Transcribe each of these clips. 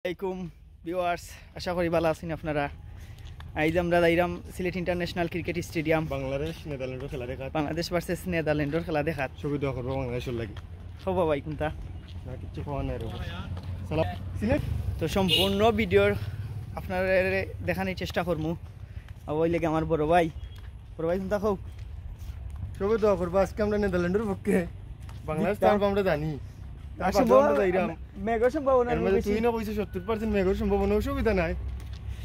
আসসালামাইকুম ভিউয়ার্স, আশা করি ভালো আছেন আপনারা। আজ আমরা যাইরাম Sylhet international cricket stadium Bangladesh নেদারল্যান্ডের খেলা দেখাত, বাংলাদেশ ভার্সেস নেদারল্যান্ডের খেলা দেখাত। ছবি দেওয়া করবো বাংলাদেশের লাগি। সব ভাই কোনটা না কিছু খাওয়া নাই রব সালাম সিলেট। তো সম্পূর্ণ ভিডিওর আপনারা দেখানোর চেষ্টা করবো। ওই লেগে আমার বড় ভাই কোনটা হোক ছবি দেওয়া করবো। আজকে আমরা নেদারল্যান্ডের পক্ষে, বাংলাদেশ তো আমরা জানি মেঘর সম্ভাবনা তুই না কইছিস 70% মেঘর সম্ভাবনা, অসুবিধা নাই।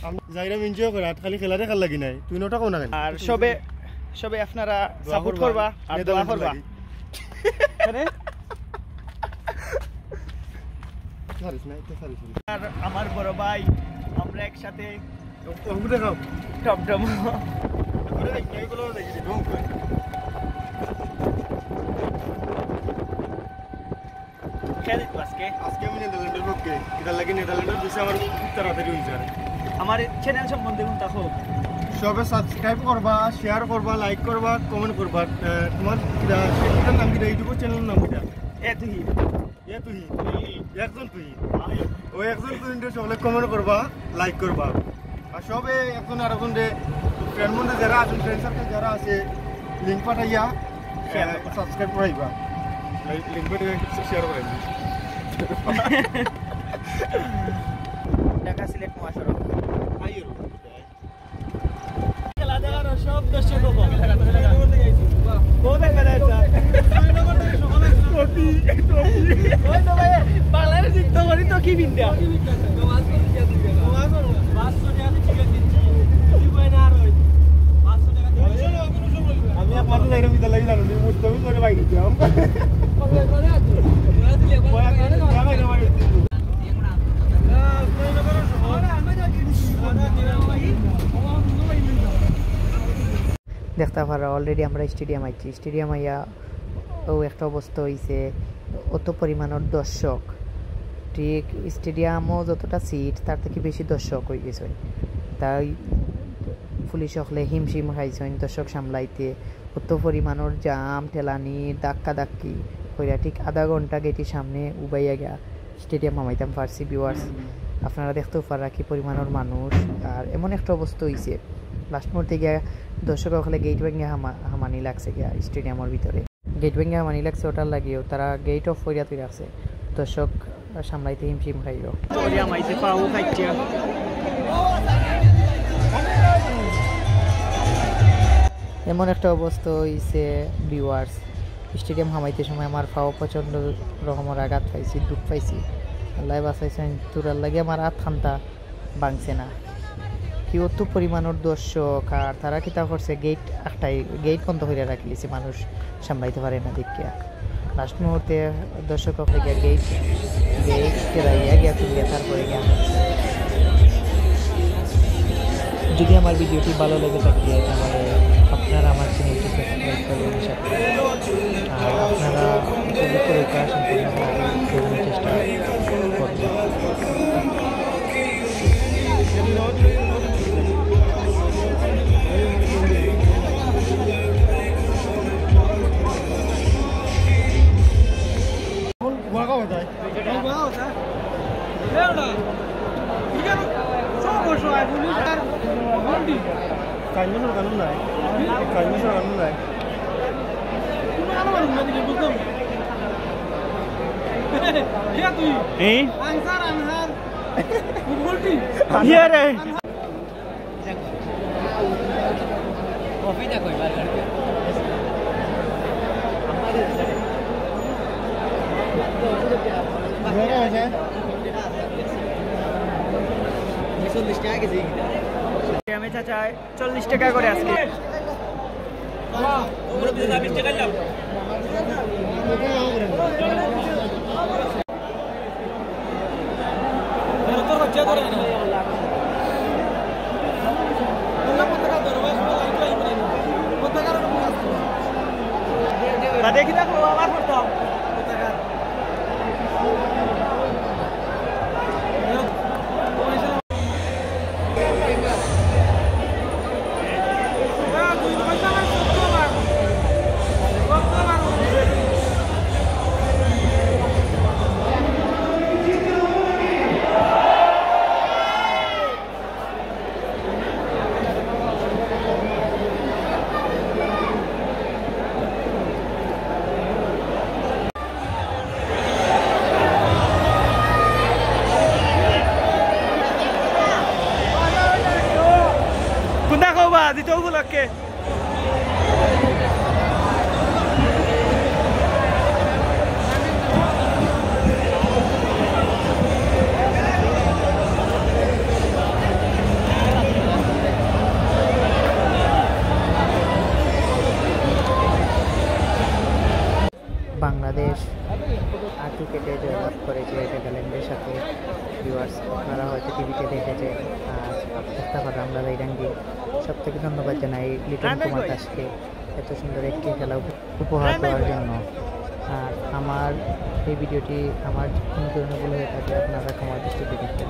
আমরা যাইরাম এনজয় করে, আর খালি খেলা দেখার লাগি নাই। তুই নটা কোন না আর সবে আপনারা সাপোর্ট করবা আর দোয়া করবা। আর আমার বড় ভাই আমরা একসাথে দেখাও টপ টপ আজকে আমি নেদারল্যান্ডের পক্ষে, এটা লাগে নেদারল্যান্ডের দেশে আমার খুব তাড়াতাড়ি হয়ে যায়। আমার চ্যানেল সম্বন্ধে কোনটা হোক সবে সাবস্ক্রাইব করবা, শেয়ার করবা, লাইক করবা, কমেন্ট করবা। তোমার চ্যানেলটার নাম কিটা, ইউটিউবের চ্যানেলের নাম কিটা? তুই একজন তুই ওই একজন তুই সবাই কমেন্ট করবা, লাইক করবা। আর সবে একজন আর একজন ফ্রেন্ড মধ্যে যারা আছেন, ফ্রেন্ড সার্কেল যারা আছে, লিঙ্ক পাঠাইয়া সাবস্ক্রাইব করাইবা, লিঙ্ক পাঠিয়ে শেয়ার করাইবি। ঢাকা সিলেট মহাসড়ক খেলা দেখার সব দর্শক বাংলাদেশ জিততে পারি তো কি বিদ্যা আমি আপনাদের জায়গা ভিতরে লাগি জানো মুস্তফি করে বাইক দিতাম। দেখতে পারা অলরেডি আমরা স্টেডিয়াম আইছি। স্টেডিয়াম আইয়া ও একটা অবস্থা হয়েছে, অত পরিমাণের দর্শক, ঠিক স্টেডিয়ামও যতটা সিট তার থেকে বেশি দর্শক হয়ে গেছে। তাই পুলিশ হলে হিমশিম খাইছেন দর্শক সামলাইতে। অত পরিমাণের জাম ঠেলানি ধাক্কা ধাক্কি হইয়া ঠিক আধা ঘন্টা গেটির সামনে উবাইয়া গিয়া স্টেডিয়াম হামাইতাম পারছি। ভিউয়ার্স আপনারা দেখতেও পারা কি পরিমাণের মানুষ। আর এমন একটা অবস্থা হয়েছে, লাস্ট মুহূর্তে গিয়া দর্শক হলে গেট ভেঙে হামানি লাগছে গিয়া স্টেডিয়ামের ভিতরে। গেট ভেঙে হামানি লাগছে, ওটার লাগিয়েও তারা গেট অফ করিয়া তুই রাখছে। দর্শক সামলাইতে হিমশিম খাইল। এমন একটা অবস্থা হয়েছে ভিউয়ার্স, স্টেডিয়াম হামাইতে সময় আমার পাও প্রচণ্ড রকমের আঘাত পাইছি, দুঃখ পাইছি। আল্লাহ বাঁচাইছেন, তোরার লাগে আমার হাত খান্তা ভাঙছে না। কি অত পরিমাণের দর্শক, আর তারা কিতা করছে গেট বন্ধ করে রাখিয়েছে, মানুষ সামলাইতে পারে না দেখিয়া। লাস্ট মুহূর্তে দর্শক গিয়া গেট ফেরাইয়া গিয়া তুলিয়া তারপরে গিয়া। যদি আমার ভিডিওটি ভালো লেগে থাকে তাহলে আপনারা আমার চ্যানেলটি সাবস্ক্রাইব করবেন, আর আপনারা পরীক্ষা সম্পূর্ণ চেষ্টা করবেন। আমি চাচা 40 টাকা করে আজকে। দেখি দেখো আবার করতাম দ্বিতীয় উপলক্ষে বাংলাদেশ ক্রিকেটে জয়লাভ করেছে নেদারল্যান্ডের সাথে। ভিউয়ার্স, আপনারা হয়তো টিভিতে দেখেছে। আর দেখতে পারেন আমরা রাঙ্গি। সব থেকে ধন্যবাদ জানাই লিটন কুমার দাসকে এত সুন্দর একটি খেলা উপহার দেওয়ার জন্য। আর আমার এই ভিডিওটি আমার কোনো ধরনের ভুল হয়ে থাকে আপনারা ক্ষমা দৃষ্টিতে দেখবেন।